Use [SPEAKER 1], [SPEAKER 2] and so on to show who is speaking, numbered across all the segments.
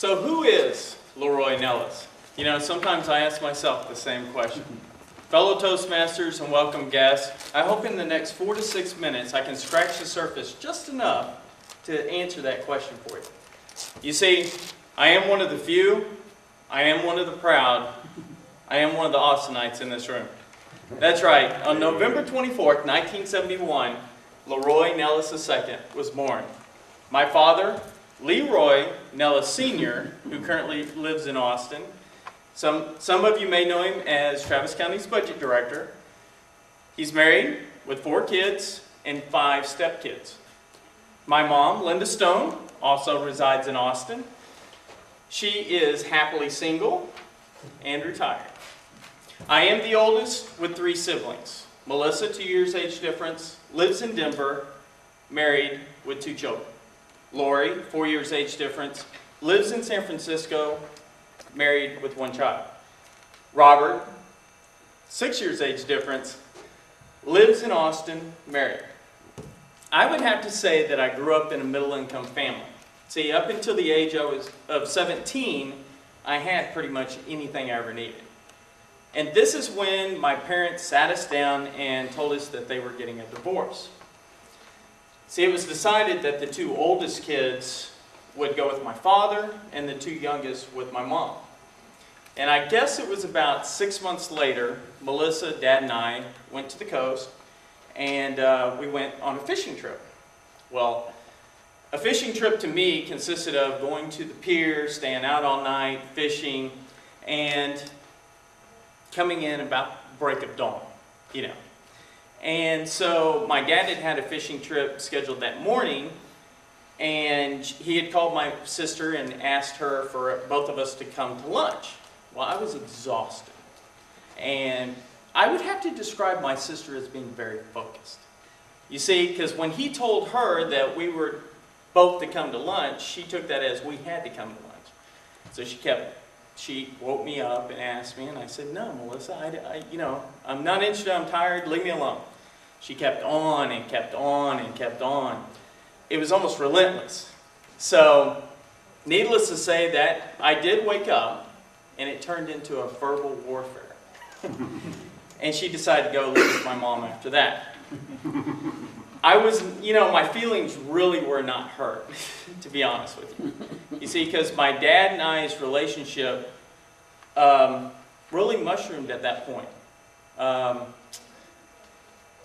[SPEAKER 1] So who is LeRoy Nellis? You know, sometimes I ask myself the same question. Fellow Toastmasters and welcome guests, I hope in the next 4 to 6 minutes I can scratch the surface just enough to answer that question for you. You see, I am one of the few, I am one of the proud, I am one of the Austinites in this room. That's right, on November 24th, 1971, LeRoy Nellis II was born. My father, LeRoy Nellis Sr., who currently lives in Austin. Some of you may know him as Travis County's budget director. He's married with 4 kids and 5 stepkids. My mom, Linda Stone, also resides in Austin. She is happily single and retired. I am the oldest with 3 siblings. Melissa, 2 years age difference, lives in Denver, married with 2 children. Lori, 4 years age difference, lives in San Francisco, married with 1 child. Robert, 6 years age difference, lives in Austin, married. I would have to say that I grew up in a middle-income family. See, up until the age of 17, I had pretty much anything I ever needed. And this is when my parents sat us down and told us that they were getting a divorce. See, it was decided that the 2 oldest kids would go with my father and the 2 youngest with my mom. And I guess it was about 6 months later, Melissa, Dad, and I went to the coast and we went on a fishing trip. Well, a fishing trip to me consisted of going to the pier, staying out all night, fishing, and coming in about break of dawn, you know. And so my dad had a fishing trip scheduled that morning, and he had called my sister and asked her for both of us to come to lunch. Well, I was exhausted, and I would have to describe my sister as being very focused. You see, because when he told her that we were both to come to lunch, she took that as we had to come to lunch. So she woke me up and asked me, and I said, "No, Melissa, I'm not interested, I'm tired, leave me alone." She kept on and kept on and kept on. It was almost relentless. So, needless to say that I did wake up, and it turned into a verbal warfare. And she decided to go live with my mom after that. I was, my feelings really were not hurt, to be honest with you. You see, because my dad and I's relationship really mushroomed at that point.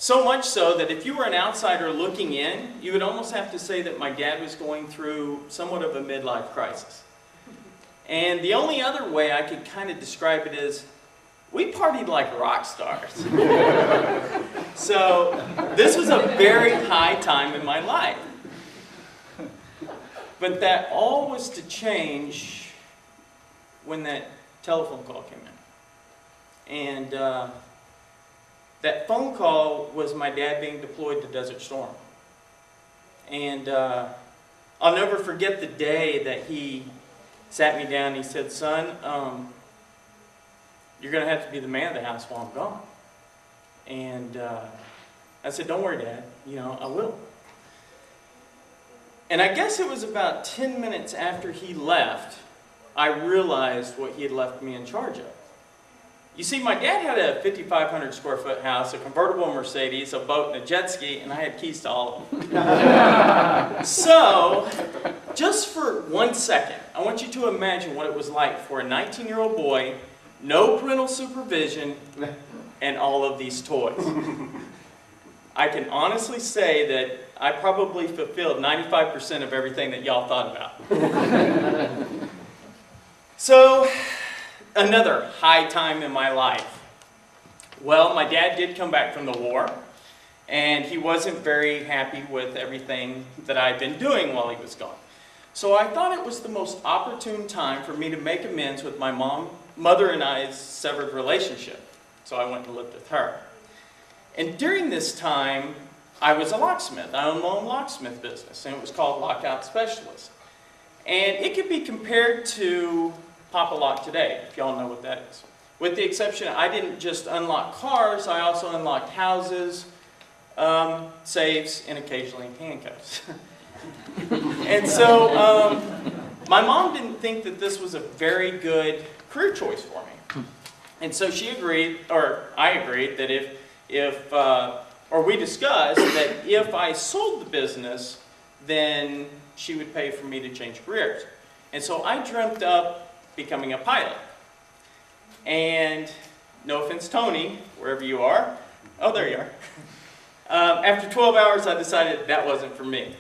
[SPEAKER 1] So much so that if you were an outsider looking in, you would almost have to say that my dad was going through somewhat of a midlife crisis. And the only other way I could kind of describe it is, we partied like rock stars. So this was a very high time in my life. But that all was to change when that telephone call came in. And that phone call was my dad being deployed to Desert Storm. And I'll never forget the day that he sat me down and he said, "Son, you're going to have to be the man of the house while I'm gone." And I said, "Don't worry, Dad, I will." And I guess it was about 10 minutes after he left, I realized what he had left me in charge of. You see, my dad had a 5,500 square foot house, a convertible Mercedes, a boat, and a jet ski, and I had keys to all of them. So, just for 1 second, I want you to imagine what it was like for a 19-year-old boy, no parental supervision, and all of these toys. I can honestly say that I probably fulfilled 95% of everything that y'all thought about. So, another high time in my life. Well, my dad did come back from the war, and he wasn't very happy with everything that I'd been doing while he was gone. So I thought it was the most opportune time for me to make amends with my mother and I's severed relationship. So I went and lived with her. And during this time, I was a locksmith. I owned my own locksmith business, and it was called Lockout Specialist. And it could be compared to Pop-A-Lock today, if y'all know what that is. With the exception, I didn't just unlock cars, I also unlocked houses, safes, and occasionally handcuffs. And so my mom didn't think that this was a very good career choice for me. And so she agreed, or I agreed, that or we discussed that if I sold the business, then she would pay for me to change careers. And so I dreamt up becoming a pilot. And no offense, Tony, wherever you are. Oh, there you are. After 12 hours, I decided that wasn't for me.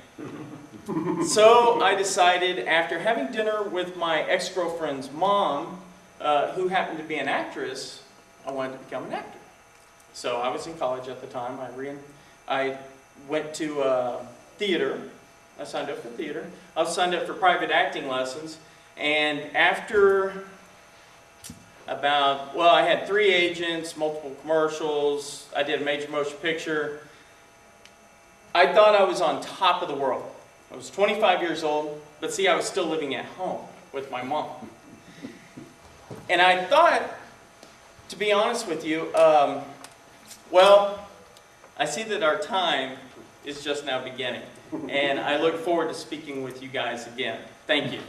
[SPEAKER 1] So I decided, after having dinner with my ex-girlfriend's mom, who happened to be an actress, I wanted to become an actor. So I was in college at the time. I went to theater. I signed up for theater. I was signed up for private acting lessons. And after I had 3 agents, multiple commercials. I did a major motion picture. I thought I was on top of the world. I was 25 years old, but see, I was still living at home with my mom. And I thought, to be honest with you, well, I see that our time is just now beginning. And I look forward to speaking with you guys again. Thank you.